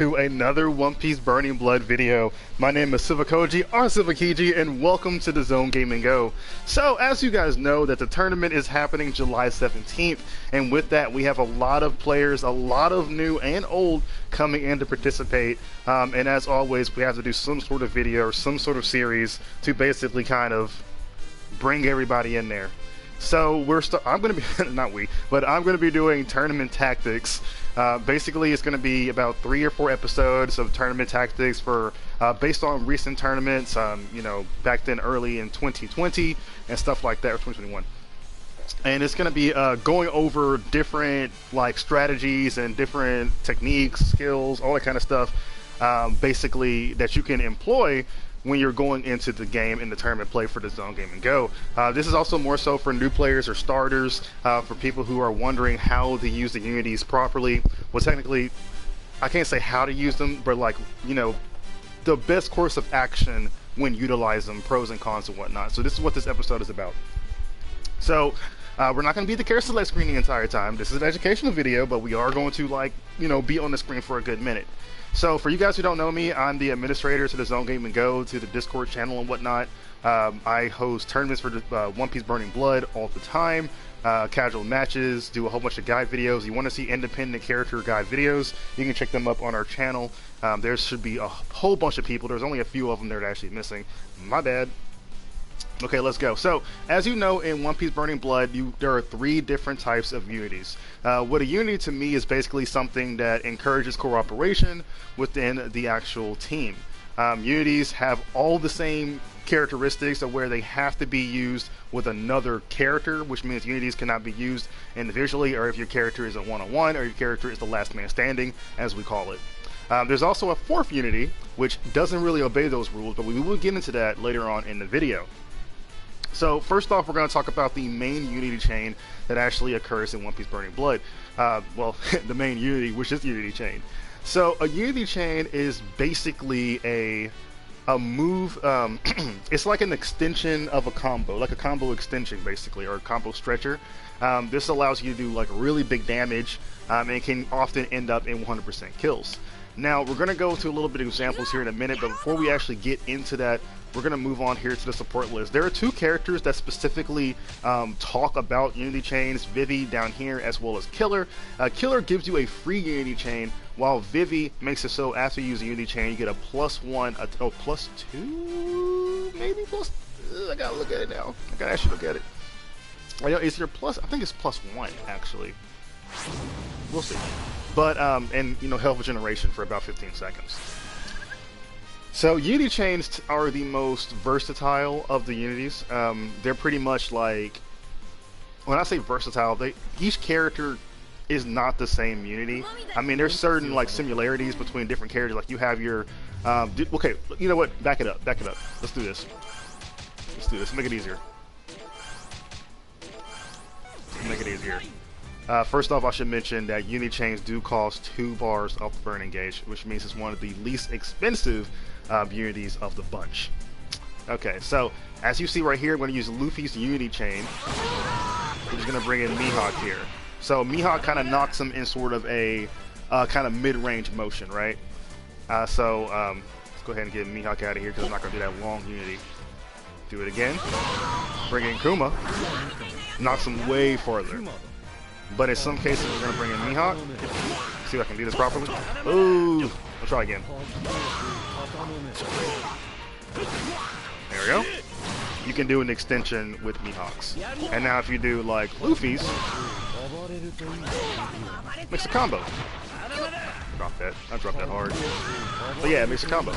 To another One Piece Burning Blood video. My name is Silvokiji, and welcome to the Zone Gaming Go. So, as you guys know, that the tournament is happening July 17th, and with that, we have a lot of players, a lot of new and old, coming in to participate. And as always, we have to do some sort of video or some sort of series to basically kind of bring everybody in there. So I'm going to be, not we, but I'm going to be doing tournament tactics. Basically, it's going to be about 3 or 4 episodes of tournament tactics for based on recent tournaments, back then early in 2020 and stuff like that, or 2021. And it's going to be going over different strategies and different techniques, skills, all that kind of stuff, basically that you can employ when you're going into the game in the tournament play for the Zone Gaming Go. This is also more so for new players or starters, for people who are wondering how to use the unities properly. Well, technically, I can't say how to use them, but the best course of action when utilize them, pros and cons and whatnot. So this is what this episode is about. So we're not going to be the character select screen the entire time. This is an educational video, but we are going to be on the screen for a good minute. So for you guys who don't know me, I'm the administrator to the Zone Gaming Go, to the Discord channel and whatnot. I host tournaments for One Piece Burning Blood all the time, casual matches, do a whole bunch of guide videos. You want to see independent character guide videos, you can check them up on our channel. There should be a whole bunch of people. There's only a few of them that are actually missing. My bad. Okay, let's go. So, as you know, in One Piece Burning Blood, there are 3 different types of unities. What a unity to me is basically something that encourages cooperation within the actual team. Unities have all the same characteristics of where they have to be used with another character, which means unities cannot be used individually, or if your character is a one-on-one, or your character is the last man standing, as we call it. There's also a 4th unity, which doesn't really obey those rules, but we will get into that later on in the video. So first off, we're going to talk about the main unity chain that actually occurs in One Piece Burning Blood. The main unity, which is the unity chain. So a unity chain is basically a move. It's like an extension of a combo, like a combo extension basically, or a combo stretcher. This allows you to do really big damage, and it can often end up in 100% kills. Now we're going to go to a little bit of examples here in a minute, but before we actually get into that, we're going to move on here to the support list. There are 2 characters that specifically talk about unity chains, Vivi down here as well as Killer. Killer gives you a free unity chain, while Vivi makes it so after you use a unity chain you get a +1, +2, maybe plus, I gotta look at it now. I gotta actually look at it. Is there plus? I think it's +1 actually. We'll see. But, and health regeneration for about 15 seconds. So unity chains are the most versatile of the unities. They're pretty much when I say versatile, each character is not the same unity. I mean, there's certain similarities between different characters. Like you have your, okay, you know what? Back it up. Let's do this. Make it easier. First off, I should mention that unity chains do cost 2 bars of burn engage, which means it's one of the least expensive unities of the bunch. Okay, so as you see right here, I'm going to use Luffy's unity chain. We're just going to bring in Mihawk here. So Mihawk kind of knocks him in sort of a kind of mid-range motion, right? Let's go ahead and get Mihawk out of here because I'm not going to do that long unity. Do it again. Bring in Kuma. Knocks him way farther. But in some cases, we're going to bring in Mihawk. See if I can do this properly. Ooh! I'll try again. There we go. You can do an extension with Mihawks. And now if you do Luffy's, makes a combo. Drop that. I dropped that hard. But yeah, it makes a combo.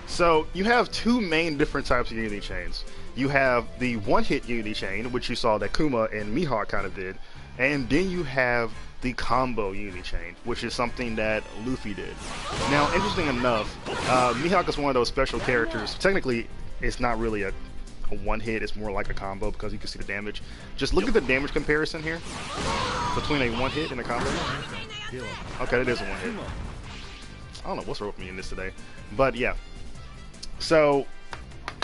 So you have 2 main different types of unity chains. You have the one-hit unity chain, which you saw that Kuma and Mihawk kind of did, and then you have the combo unity chain, which is something that Luffy did. Now, interesting enough, Mihawk is one of those special characters. Technically, it's not really a one-hit, it's more like a combo because you can see the damage. Just look at the damage comparison here between a one-hit and a combo. Okay, that is a one-hit. I don't know what's wrong with me in this today, but yeah. So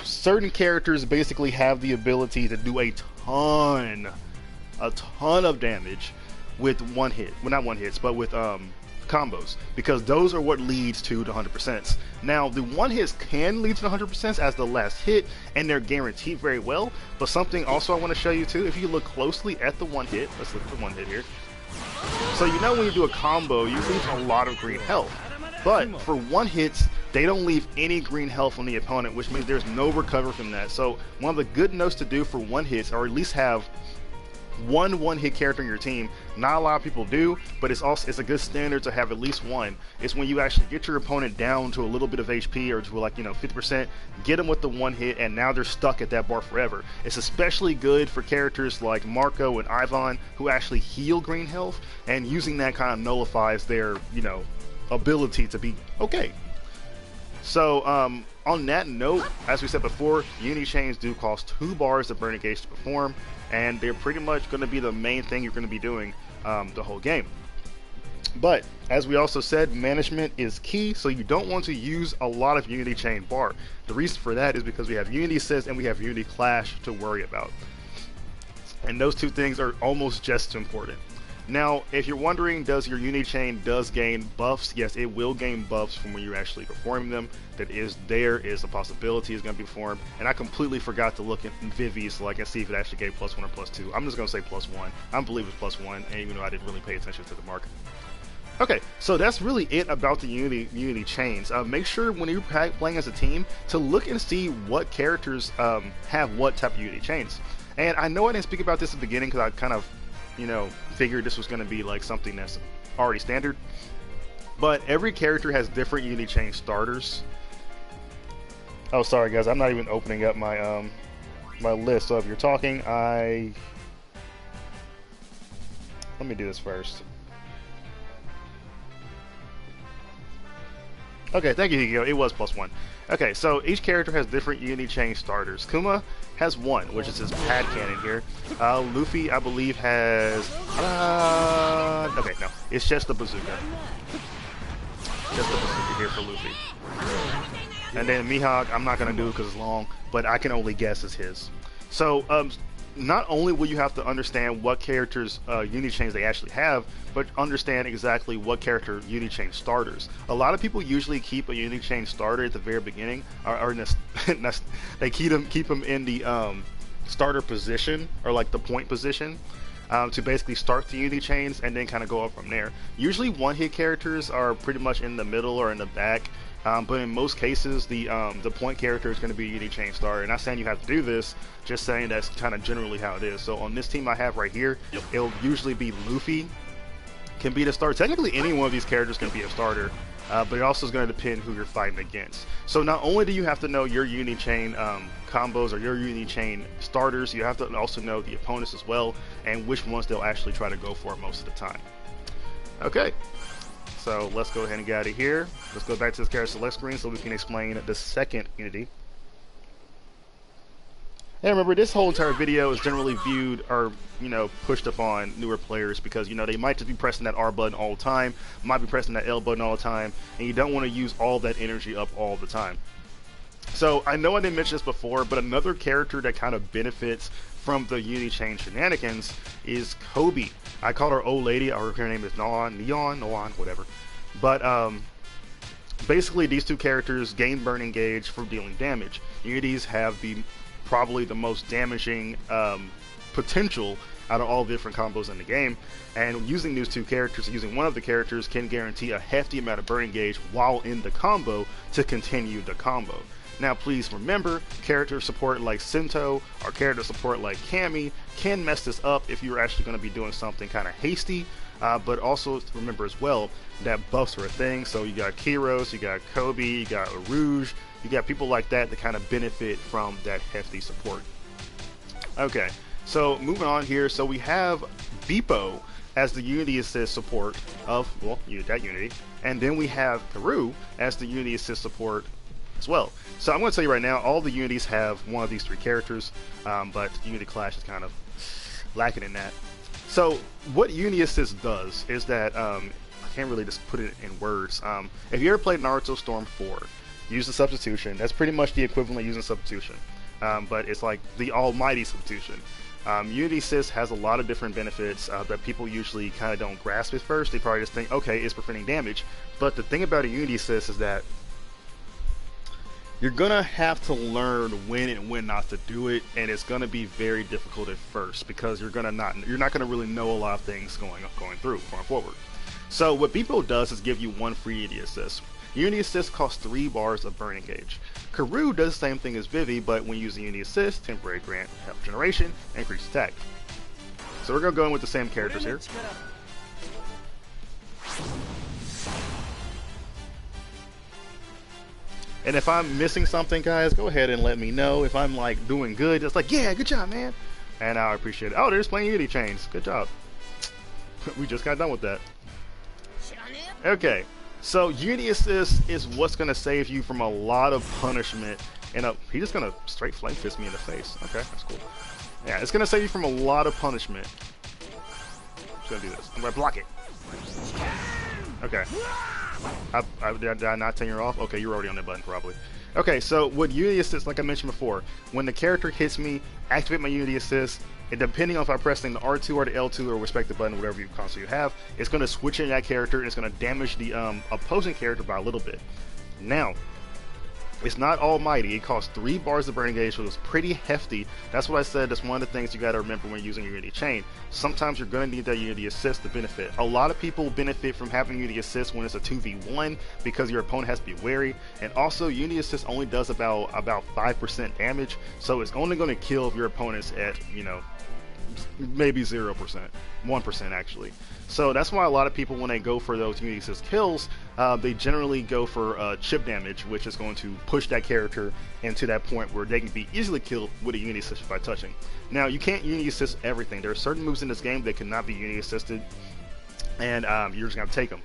certain characters basically have the ability to do a ton of damage with one hit. Well, not one hits, but with combos, because those are what leads to the 100%. Now, the one hits can lead to the 100% as the last hit, and they're guaranteed very well. But something also I want to show you too, if you look closely at the one hit, let's look at the one hit here. So you know when you do a combo, you lose a lot of green health. But for one hits, they don't leave any green health on the opponent, which means there's no recovery from that. So one of the good notes to do for one hits, or at least have one hit character in your team. Not a lot of people do, but it's a good standard to have at least one. It's when you actually get your opponent down to a little bit of HP, or to, like, 50%, get them with the one hit, and now they're stuck at that bar forever. It's especially good for characters like Marco and Ivan, who actually heal green health, and using that kind of nullifies their ability to be okay. So on that note, as we said before, Uni chains do cost 2 bars of burning gauge to perform, and they're pretty much going to be the main thing you're going to be doing the whole game. But as we also said, management is key, so you don't want to use a lot of Unity chain bar. The reason for that is because we have Unity Assist and we have Unity Clash to worry about, and those two things are almost just as important. Now, if you're wondering, does your Uni chain gain buffs? Yes, it will gain buffs from when you're actually performing them. That is a possibility is going to be performed. And I completely forgot to look at Vivi so I can see if it actually gave +1 or +2. I'm just going to say +1. I believe it's +1, and even though I didn't really pay attention to the mark. Okay, so that's really it about the Unity chains. Make sure when you're playing as a team to look and see what characters have what type of Unity chains. And I know I didn't speak about this at the beginning because I kind of figured this was going to be like something that's already standard, but every character has different Unity chain starters. Oh, sorry guys, I'm not even opening up my my list, so if you're talking, let me do this first. Okay, thank you, Hiko. It was +1. Okay, so each character has different Unity chain starters. Kuma has 1, which is his pad cannon here. Luffy, I believe, has... okay, no. It's just the bazooka. Just the bazooka here for Luffy. And then Mihawk, I'm not going to do it because it's long, but I can only guess is his. So, not only will you have to understand what characters Unity chains they actually have, but understand exactly what character Unity chain starters. A lot of people usually keep a Unity chain starter at the very beginning, or in the, they keep them in the starter position, or like the point position, to basically start the Unity chains and then kind of go up from there. Usually one-hit characters are pretty much in the middle or in the back. But in most cases, the point character is going to be a Unity chain starter. And not saying you have to do this, just saying that's kind of generally how it is. So on this team I have right here, it'll usually be Luffy can be the starter. Technically, any one of these characters can be a starter, but it also is going to depend who you're fighting against. So not only do you have to know your Unity chain combos or your Unity chain starters, you have to also know the opponents as well and which ones they'll actually try to go for most of the time. Okay. So let's go ahead and get out of here. Let's go back to this character select screen so we can explain the second Unity. And remember, this whole entire video is generally viewed or pushed upon newer players because they might just be pressing that R button all the time, might be pressing that L button all the time, and you don't want to use all that energy up all the time. So I know I didn't mention this before, but another character that kind of benefits from the Unity chain shenanigans is Kobe. I call her old lady, or her name is Neon, whatever. But basically these two characters gain burning gauge for dealing damage. Unities have probably the most damaging potential out of all the different combos in the game, and using these two characters, using one of the characters, can guarantee a hefty amount of burning gauge while in the combo to continue the combo. Now please remember, character support like Sento or character support like Cammy can mess this up if you're actually going to be doing something kind of hasty, but also remember as well that buffs are a thing. So you got Kiros, you got Kobe, you got Rouge, you got people like that that kind of benefit from that hefty support. Okay, so moving on here, so we have Beepo as the Unity Assist support of, well, that Unity, and then we have Karu as the Unity Assist support as well. So I'm going to tell you right now, all the Unities have one of these 3 characters, but Unity Clash is kind of lacking in that. So what Uni Assist does is that, I can't really just put it in words. If you ever played Naruto Storm 4, use the substitution. That's pretty much the equivalent of using substitution, but it's like the almighty substitution. Unity Assist has a lot of different benefits that people usually kind of don't grasp at first. They probably just think, okay, it's preventing damage. But the thing about a Unity Assist is that you're gonna have to learn when and when not to do it, and it's gonna be very difficult at first because you're not gonna really know a lot of things going forward. So what Beepo does is give you one free Unity Assist. Unity Assist costs 3 bars of burning gauge. Karoo does the same thing as Vivi, but when using Unity Assist, temporary grant health generation, and increased attack. So we're gonna go in with the same characters here. And if I'm missing something, guys, go ahead and let me know. If I'm like doing good, just like, yeah, good job, man. And I appreciate it. Oh, they're just playing Unity chains. Good job. We just got done with that. Okay, so Unity Assist is what's gonna save you from a lot of punishment. And he's just gonna straight flame fist me in the face. Okay, that's cool. Yeah, it's gonna save you from a lot of punishment. I'm just gonna do this. I'm gonna block it. Okay. Did I not turn you off? Okay, you're already on that button probably. Okay, so with Unity Assist, like I mentioned before, when the character hits me, activate my Unity Assist, and depending on if I'm pressing the R2 or the L2 or respective button, whatever console you have, it's going to switch in that character and it's going to damage the opposing character by a little bit. Now, it's not almighty. It costs 3 bars of burning gauge, so it's pretty hefty. That's what I said. That's one of the things you got to remember when using Unity Chain. Sometimes you're going to need that Unity Assist to benefit. A lot of people benefit from having Unity Assist when it's a 2v1 because your opponent has to be wary. And also, Unity Assist only does about 5% damage, so it's only going to kill your opponents at, you know, maybe 0%, 1% actually. So that's why a lot of people, when they go for those Unity Assist kills, they generally go for chip damage, which is going to push that character into that point where they can be easily killed with a Unity Assist by touching. Now, you can't Unity Assist everything. There are certain moves in this game that cannot be Unity Assisted, and you're just going to take them.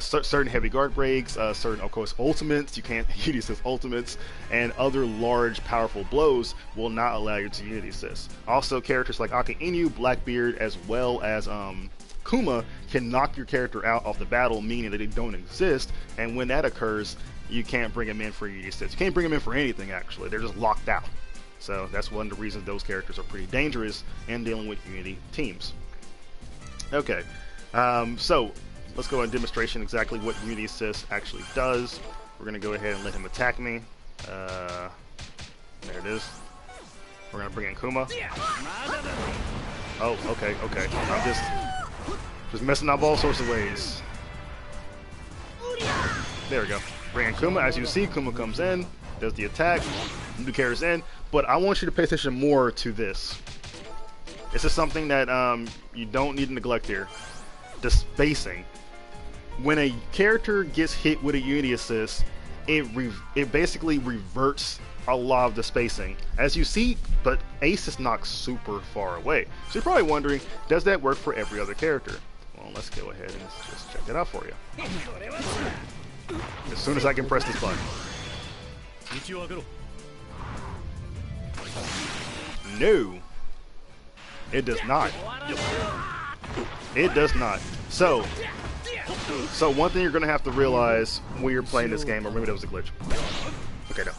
Certain heavy guard breaks, certain, of course, ultimates, you can't Unity Assist ultimates, and other large, powerful blows will not allow you to Unity Assist. Also, characters like Aka Inu, Blackbeard, as well as Kuma can knock your character out of the battle, meaning that they don't exist, and when that occurs, you can't bring them in for Unity Assist. You can't bring them in for anything, actually. They're just locked out. So that's one of the reasons those characters are pretty dangerous in dealing with Unity teams. Okay, so let's go and demonstration exactly what Unity Assist actually does. We're going to go ahead and let him attack me. There it is. We're going to bring in Kuma. Oh, okay. I'm just messing up all sorts of ways. There we go. Bring in Kuma. As you see, Kuma comes in, does the attack, new character's in, but I want you to pay attention more to this. This is something that you don't need to neglect here. The spacing. When a character gets hit with a Unity Assist, it basically reverts a lot of the spacing. As you see, but Ace is knocked super far away. So you're probably wondering, does that work for every other character? Well, let's go ahead and just check it out for you. As soon as I can press this button. No, it does not. It does not. So one thing you're going to have to realize when you're playing this game, or maybe that was a glitch. Okay, no.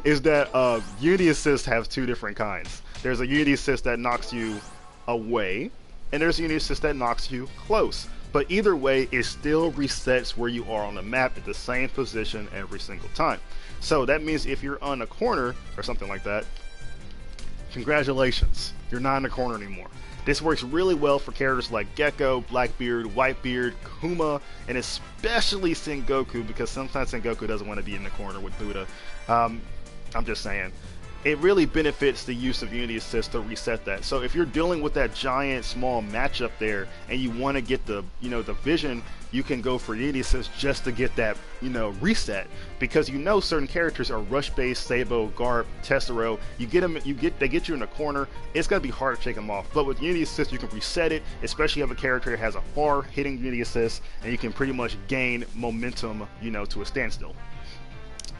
Is that Unity Assist have two different kinds. There's a Unity Assist that knocks you away, and there's a Unity Assist that knocks you close. But either way, it still resets where you are on the map at the same position every single time. So that means if you're on a corner or something like that, congratulations, you're not in the corner anymore. This works really well for characters like Gecko, Blackbeard, Whitebeard, Kuma, and especially Sengoku, because sometimes Sengoku doesn't want to be in the corner with Buddha. I'm just saying. It really benefits the use of Unity Assist to reset that. So if you're dealing with that giant small matchup there and you want to get the, the vision, you can go for Unity Assist just to get that, reset, because certain characters are rush based, Sabo, Garp, Tessero. They get you in the corner. It's gonna be hard to shake them off. But with Unity Assist, you can reset it, especially if a character that has a far hitting Unity Assist, and you can pretty much gain momentum, to a standstill.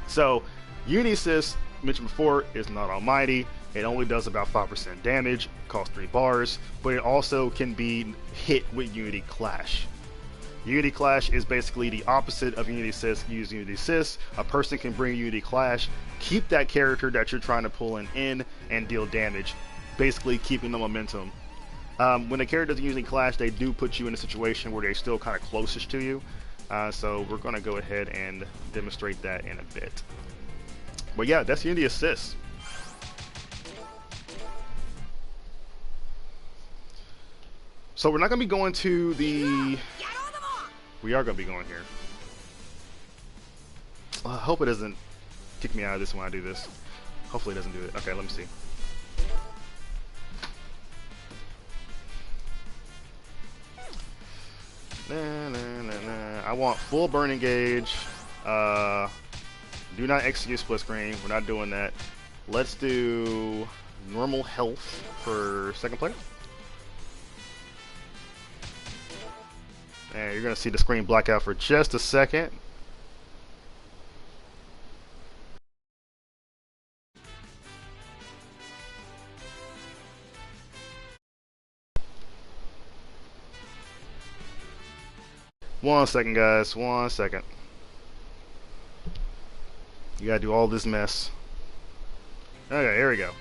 So Unity Assist, mentioned before, is not almighty. It only does about 5% damage, costs 3 bars, but it also can be hit with Unity Clash. Unity Clash is basically the opposite of Unity Assist. You use Unity Assist, a person can bring Unity Clash, keep that character that you're trying to pull in, and deal damage basically keeping the momentum. When a character doesn't usually clash, they do put you in a situation where they're still kind of closest to you. So we're going to go ahead and demonstrate that in a bit. But yeah, that's Uni Assist. So we're not going to be going to the... We are going to be going here. I hope it doesn't kick me out of this when I do this. Hopefully it doesn't do it. Okay, let me see. I want full burning gauge. Do not execute split screen. We're not doing that. Let's do normal health for second player. And you're going to see the screen black out for just a second. One second, guys. 1 second. You gotta do all this mess. Okay, here we go.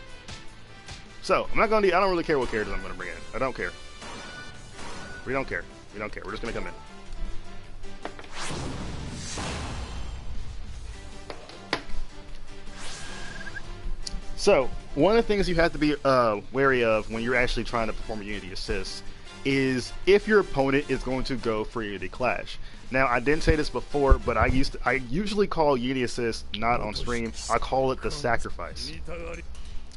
So, I'm not gonna I don't really care what characters I'm gonna bring in. I don't care. We don't care. We don't care. We're just gonna come in. So, one of the things you have to be wary of when you're actually trying to perform a Unity Assist is if your opponent is going to go for Unity Clash. Now, I didn't say this before, but I usually call Uni Assist, not on stream, I call it the sacrifice.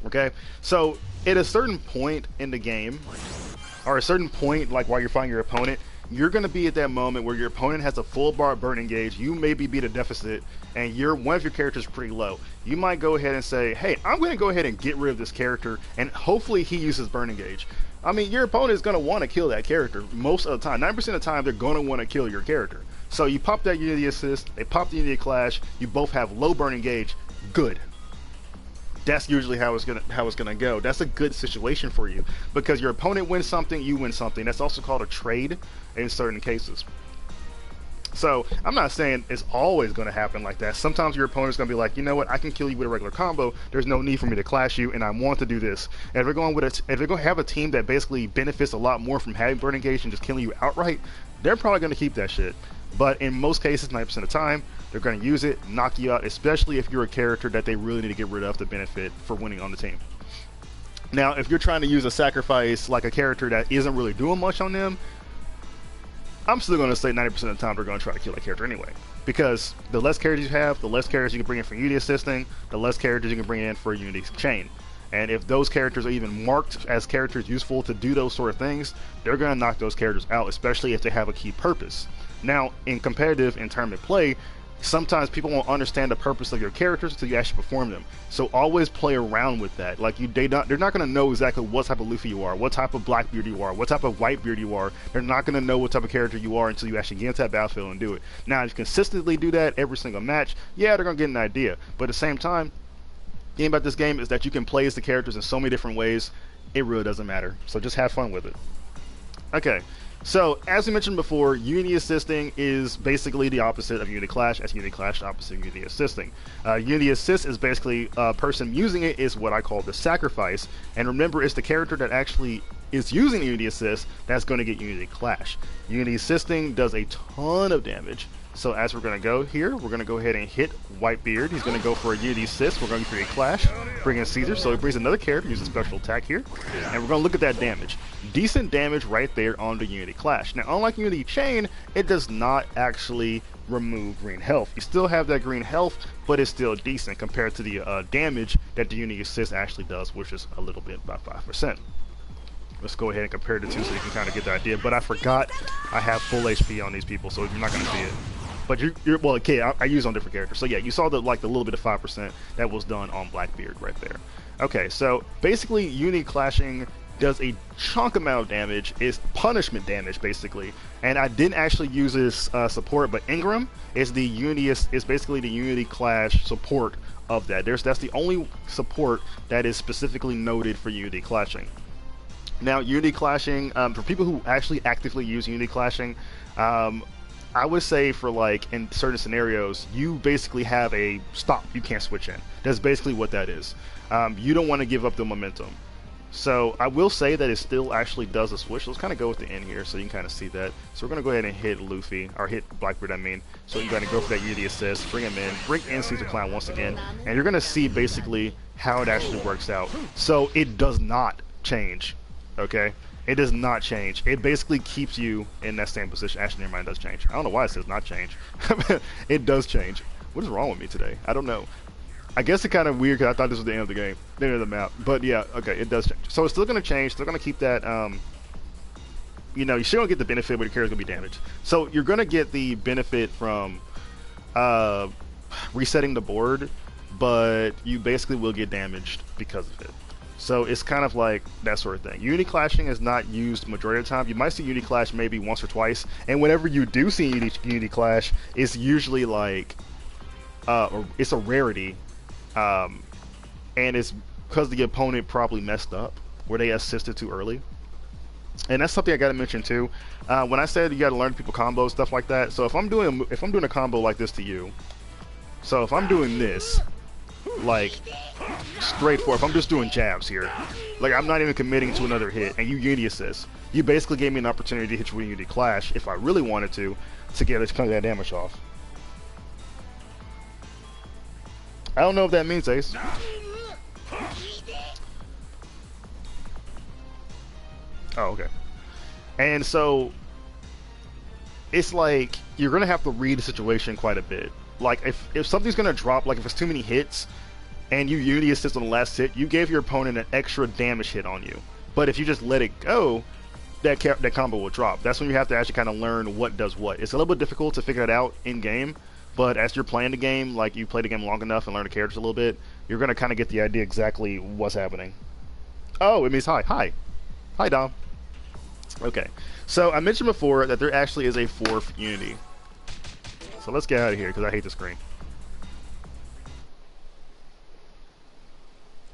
Okay? So, at a certain point in the game, or a certain point, like while you're fighting your opponent, you're going to be at that moment where your opponent has a full bar burn engage, you maybe beat a deficit, and one of your characters is pretty low. You might go ahead and say, hey, I'm going to go ahead and get rid of this character, and hopefully he uses burn engage. I mean, your opponent is going to want to kill that character most of the time. 90% of the time, they're going to want to kill your character. So you pop that Unity Assist, they pop the Unity Clash, you both have low burn engage, good. That's usually how it's gonna go. That's a good situation for you because your opponent wins something, you win something. That's also called a trade in certain cases. So I'm not saying it's always going to happen like that. Sometimes your opponent's going to be like, you know what, I can kill you with a regular combo. There's no need for me to clash you, and I want to do this. And if they're going to have a team that basically benefits a lot more from having burn engage and just killing you outright, they're probably going to keep that shit. But in most cases, 90% of the time, they're going to use it, knock you out, especially if you're a character that they really need to get rid of to benefit for winning on the team. Now, if you're trying to use a sacrifice like a character that isn't really doing much on them, I'm still going to say 90% of the time they're going to try to kill that character anyway. Because the less characters you have, the less characters you can bring in for Unity Assisting, the less characters you can bring in for Unity Chain. And if those characters are even marked as characters useful to do those sort of things, they're going to knock those characters out, especially if they have a key purpose. Now, in competitive and tournament play, sometimes people won't understand the purpose of your characters until you actually perform them. So always play around with that. Like they're not going to know exactly what type of Luffy you are, what type of Blackbeard you are, what type of Whitebeard you are. They're not going to know what type of character you are until you actually get into that battlefield and do it. Now, if you consistently do that every single match, yeah, they're going to get an idea. But at the same time, the thing about this game is that you can play as the characters in so many different ways, it really doesn't matter. So just have fun with it. Okay. So, as we mentioned before, Unity Assisting is basically the opposite of Unity Clash, as Unity Clash is the opposite of Unity Assisting. Unity Assist is basically a person using it is what I call the sacrifice, and remember, it's the character that actually is using Unity Assist that's going to get Unity Clash. Unity Assisting does a ton of damage. So as we're going to go here, we're going to go ahead and hit Whitebeard. He's going to go for a Unity Assist. We're going to create Clash, bring in Caesar. So he brings another character, uses a special attack here. And we're going to look at that damage. Decent damage right there on the Unity Clash. Now, unlike Unity Chain, it does not actually remove green health. You still have that green health, but it's still decent compared to the damage that the Unity Assist actually does, which is a little bit, about 5%. Let's go ahead and compare the two so you can kind of get the idea. But I forgot I have full HP on these people, so you're not going to see it. But you're well, okay, I use on different characters. So yeah, you saw the little bit of 5% that was done on Blackbeard right there. Okay, so basically Unity Clashing does a chunk amount of damage. It's punishment damage basically. And I didn't actually use this support, but Ingram is basically the Unity Clash support of that. That's the only support that is specifically noted for Unity Clashing. Now, Unity Clashing, for people who actually actively use Unity Clashing, I would say for in certain scenarios, you basically have a stop. You can't switch in. That's basically what that is. You don't want to give up the momentum. So I will say that it still actually does a switch. Let's kind of go with the end here so you can kind of see that. So we're going to go ahead and hit Luffy, or hit Blackbeard I mean. So you're going to go for that Uni Assist, bring him in, bring in Caesar Clown once again, and you're going to see basically how it actually works out. So it does not change, okay? It does not change. It basically keeps you in that same position. Actually, never mind, it does change. I don't know why it says not change. It does change. What is wrong with me today? I don't know. I guess it's kind of weird because I thought this was the end of the game, the end of the map. But yeah, okay, it does change. So it's still going to change. Still going to keep that, you know, you still don't get the benefit, but your character's going to be damaged. So you're going to get the benefit from resetting the board, but you basically will get damaged because of it. So it's kind of like that sort of thing. Unity clashing is not used majority of the time. You might see Unity clash maybe once or twice, and whenever you do see Unity clash, it's usually like, or it's a rarity. And it's because the opponent probably messed up where they assisted too early. And that's something I gotta mention too. When I said you gotta learn people combos, stuff like that. So if I'm doing a combo like this to you, so if I'm doing this, like straightforward, if I'm just doing jabs here, like I'm not even committing to another hit, and you Unity Assist, you basically gave me an opportunity to hit you with Unity Clash if I really wanted to get that damage off. I don't know if that means Ace. Oh, okay. And so it's like you're gonna have to read the situation quite a bit. Like if something's gonna drop, like if it's too many hits and you Unity Assist on the last hit, you gave your opponent an extra damage hit on you. But if you just let it go, that combo will drop. That's when you have to actually kind of learn what does what. It's a little bit difficult to figure it out in game. But as you're playing the game, like you play the game long enough and learn the characters a little bit, you're going to kind of get the idea exactly what's happening. Oh, it means hi. Hi. Hi, Dom. Okay. So I mentioned before that there actually is a fourth Unity. So let's get out of here because I hate the screen.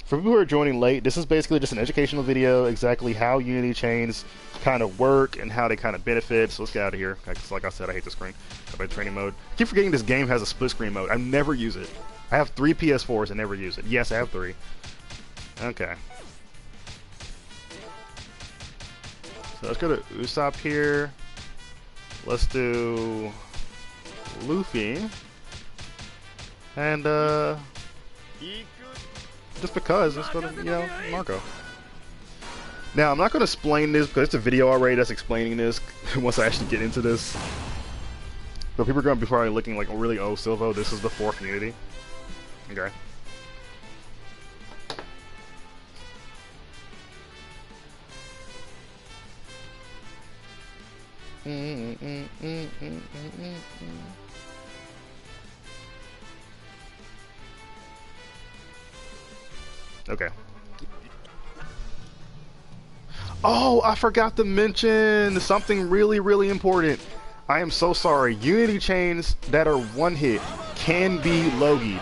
For people who are joining late, this is basically just an educational video, exactly how Unity chains kind of work and how they kind of benefit. So let's get out of here. Like I said, I hate the screen. About training mode. I keep forgetting this game has a split screen mode. I never use it. I have 3 PS4s and never use it. Yes, I have 3. Okay. So let's go to Usopp here. Let's do Luffy. And just because, let's go to, you know, Marco. Now, I'm not going to explain this because it's a video already that's explaining this once I actually get into this. But people are going to be probably looking like, oh, really, oh, Silvo, this is the 4th Unity. Okay. Okay. Oh, I forgot to mention something really, really important. I am so sorry. Unity chains that are one hit can be logied.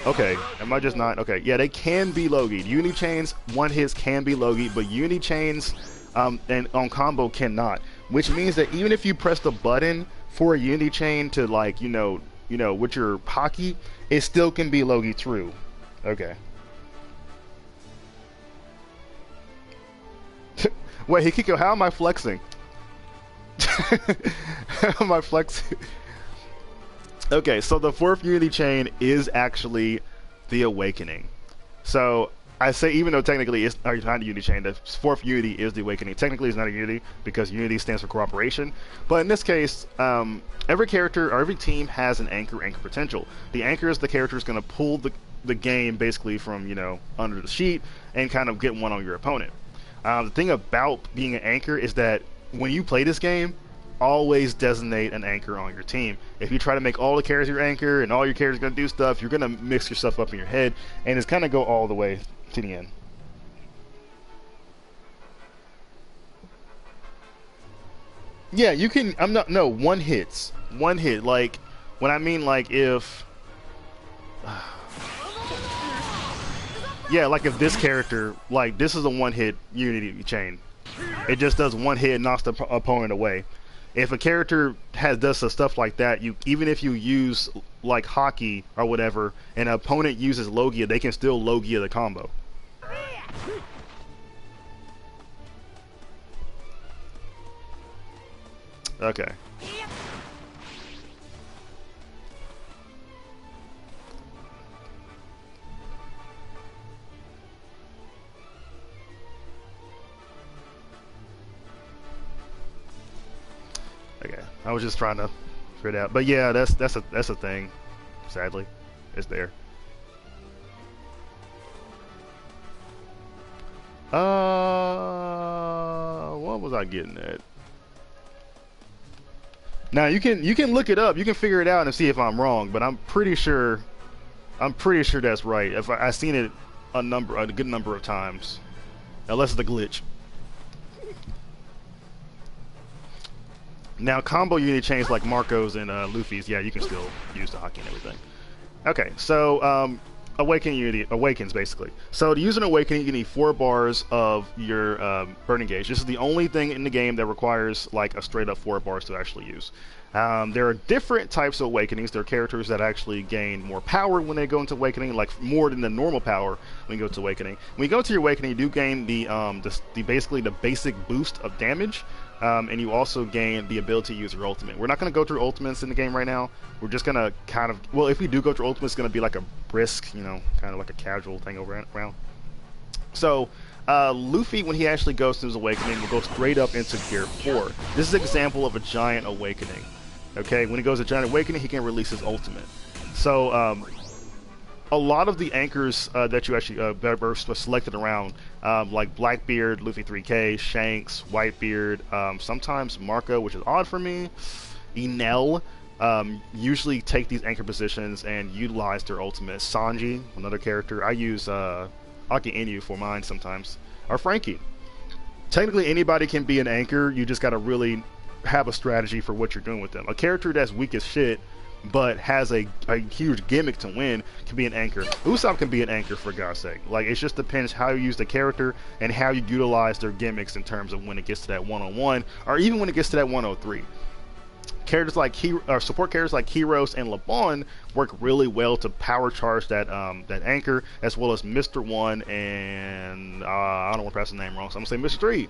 Okay, am I just not? Okay, yeah, they can be logied. Unity chains, one hits can be logied, but Unity chains and on combo cannot. Which means that even if you press the button for a Unity chain to, like, you know, with your hockey, it still can be logied through. Okay. Wait, Hikiko, how am I flexing? How am I flexing? Okay, so the 4th Unity chain is actually the Awakening. So I say, even though technically it's not a Unity chain, the 4th Unity is the Awakening. Technically it's not a Unity because Unity stands for cooperation. But in this case, every character or every team has an anchor potential. The anchor is the character who's going to pull the game basically from, you know, under the sheet and kind of get one on your opponent. The thing about being an anchor is that when you play this game, always designate an anchor on your team. If you try to make all the characters your anchor and all your characters are going to do stuff, you're going to mix yourself up in your head, and it's kind of go all the way to the end. Yeah, you can. No, one hit. Like, when I mean, like, if. Yeah, like if this character, like, this is a one-hit Unity chain. It just does one hit and knocks the opponent away. If a character does stuff like that, even if you use, like, hockey or whatever, and an opponent uses Logia, they can still Logia the combo. Okay. Okay. I was just trying to figure it out, but yeah, that's a thing. Sadly, it's there. What was I getting at? Now you can look it up, you can figure it out and see if I'm wrong, but I'm pretty sure that's right. If I've seen it a good number of times, unless it's a glitch. Now combo unity chains like Marco's and Luffy's, yeah, you can still use the hockey and everything. Okay, so Awakening Unity awakens basically. So to use an awakening, you need 4 bars of your burning gauge. This is the only thing in the game that requires like a straight up 4 bars to actually use. There are different types of awakenings. There are characters that actually gain more power when they go into awakening, like more than the normal power when you go to awakening. When you go to your awakening, you do gain the basically the basic boost of damage. And you also gain the ability to use your ultimate. We're not going to go through ultimates in the game right now. We're just going to kind of, well, if we do go through ultimates, it's going to be like a brisk, you know, kind of like a casual thing around. So, Luffy, when he actually goes to his awakening, will go straight up into Gear 4. This is an example of a giant awakening. Okay, when he goes to giant awakening, he can release his ultimate. So, a lot of the anchors that you actually that were selected around, like Blackbeard, Luffy 3K, Shanks, Whitebeard, sometimes Marco, which is odd for me, Enel, usually take these anchor positions and utilize their ultimate. Sanji, another character, I use Aki Inu for mine sometimes, or Frankie. Technically anybody can be an anchor, you just gotta really have a strategy for what you're doing with them. A character that's weak as shit but has a huge gimmick to win can be an anchor. Usopp can be an anchor, for God's sake. Like, it just depends how you use the character and how you utilize their gimmicks in terms of when it gets to that 1-on-1 or even when it gets to that 103. Characters like support characters like Heroes and LeBron work really well to power charge that that anchor, as well as Mr. 1 and I don't want to pronounce the name wrong, so I'm gonna say Mr. 3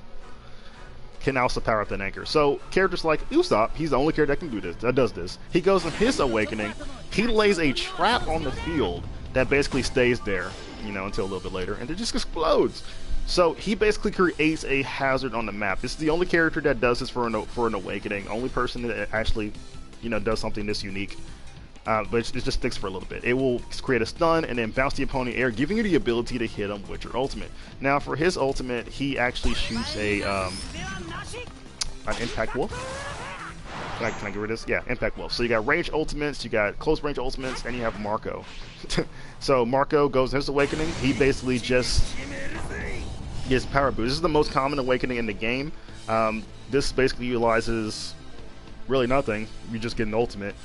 can also power up that anchor. So characters like Usopp, he's the only character that can do this, that does this. He goes in his awakening, he lays a trap on the field that basically stays there, you know, until a little bit later, and it just explodes. So he basically creates a hazard on the map. This is the only character that does this for an awakening. Only person that actually, you know, does something this unique. But it just sticks for a little bit. It will create a stun and then bounce the opponent in the air, giving you the ability to hit him with your ultimate. Now for his ultimate, he actually shoots an impact wolf. Can I get rid of this? Yeah, impact wolf. So you got range ultimates, you got close range ultimates, and you have Marco. So Marco goes in his awakening. He basically just gets power boost. This is the most common awakening in the game. This basically utilizes really nothing. You just get an ultimate.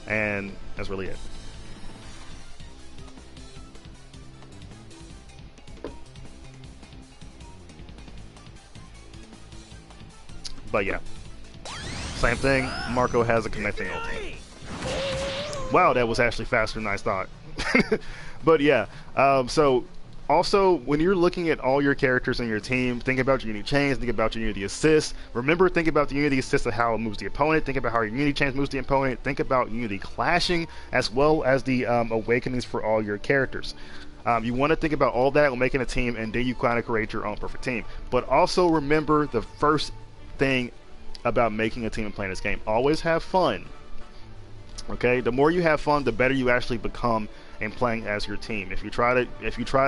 And that's really it. But yeah, same thing. Marco has a connecting ultimate. Wow, that was actually faster than I thought. But yeah, so also, when you're looking at all your characters on your team, think about your Unity chains, think about your Unity Assist. Remember, think about the Unity Assist and how it moves the opponent. Think about how your Unity chains moves the opponent. Think about Unity clashing, as well as the awakenings for all your characters. You want to think about all that when making a team, and then you kind of create your own perfect team. But also remember the first thing about making a team and playing this game. Always have fun. Okay? The more you have fun, the better you actually become and playing as your team. If you try to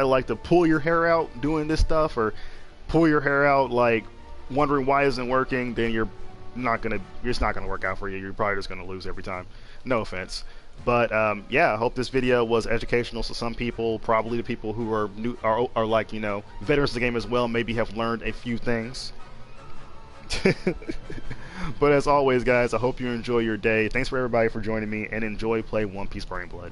like to pull your hair out doing this stuff, or pull your hair out like wondering why it isn't working, then it's not gonna work out for you. You're probably just gonna lose every time. No offense. But yeah, I hope this video was educational to some people, probably the people who are new are like, you know, veterans of the game as well, maybe have learned a few things. But as always, guys, I hope you enjoy your day. Thanks for everybody for joining me, and enjoy play One Piece Burning Blood.